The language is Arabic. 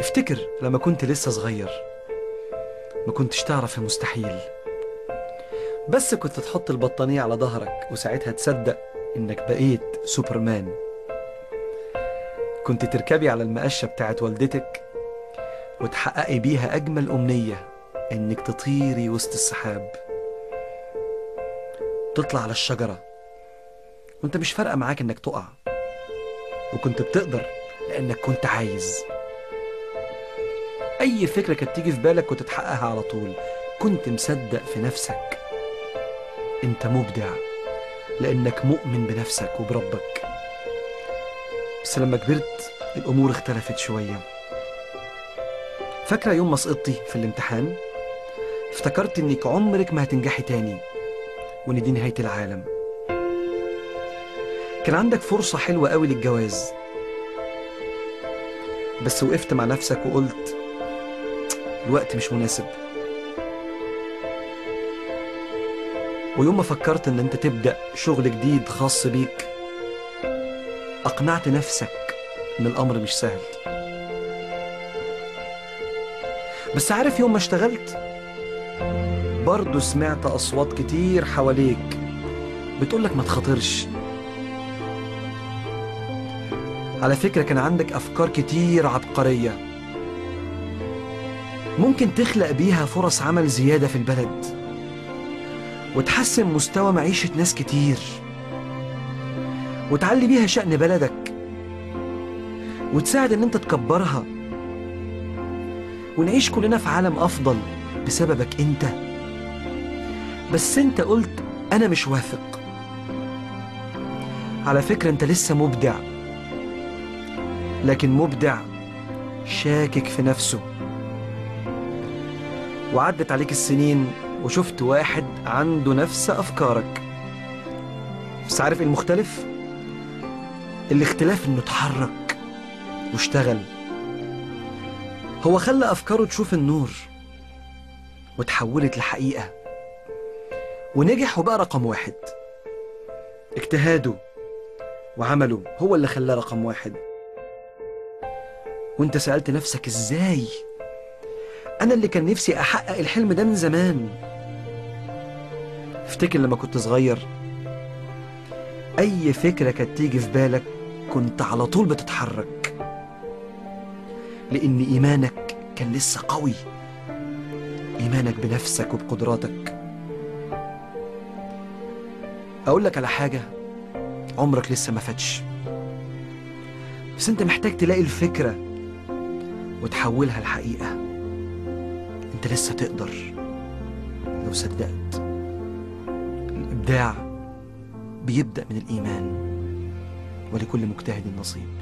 افتكر لما كنت لسه صغير، ما كنتش تعرف المستحيل، بس كنت تحط البطانية على ظهرك وساعتها تصدق انك بقيت سوبرمان. كنت تركبي على المقشة بتاعت والدتك وتحققي بيها أجمل أمنية، انك تطيري وسط السحاب، تطلع على الشجرة وانت مش فارقة معاك انك تقع، وكنت بتقدر لانك كنت عايز. اي فكرة كانت تيجي في بالك كنت تحققها على طول، كنت مصدق في نفسك. انت مبدع لانك مؤمن بنفسك وبربك. بس لما كبرت الامور اختلفت شوية. فاكرة يوم ما سقطتي في الامتحان؟ افتكرت انك عمرك ما هتنجحي تاني وان دي نهاية العالم. كان عندك فرصة حلوة قوي للجواز، بس وقفت مع نفسك وقلت الوقت مش مناسب. ويوم ما فكرت ان انت تبدأ شغل جديد خاص بيك، اقنعت نفسك ان الامر مش سهل. بس عارف يوم ما اشتغلت برضه سمعت اصوات كتير حواليك بتقولك ما تخاطرش. على فكرة كان عندك افكار كتير عبقرية ممكن تخلق بيها فرص عمل زيادة في البلد، وتحسن مستوى معيشة ناس كتير، وتعلي بيها شأن بلدك، وتساعد ان انت تكبرها، ونعيش كلنا في عالم افضل بسببك انت. بس انت قلت انا مش واثق. على فكرة انت لسه مبدع، لكن مبدع شاكك في نفسه. وعدت عليك السنين وشفت واحد عنده نفس افكارك، بس عارف ايه المختلف؟ الاختلاف انه اتحرك واشتغل. هو خلى افكاره تشوف النور وتحولت لحقيقة، ونجح وبقى رقم واحد. اجتهاده وعمله هو اللي خلاه رقم واحد. وانت سألت نفسك ازاي؟ انا اللي كان نفسي احقق الحلم ده من زمان. افتكر لما كنت صغير اي فكرة كانت تيجي في بالك كنت على طول بتتحرك، لان ايمانك كان لسه قوي، ايمانك بنفسك وبقدراتك. اقول لك على حاجة، عمرك لسه ما فاتش، بس انت محتاج تلاقي الفكرة وتحولها لحقيقة. انت لسه تقدر لو صدقت. الابداع بيبدأ من الايمان، ولكل مجتهد نصيب.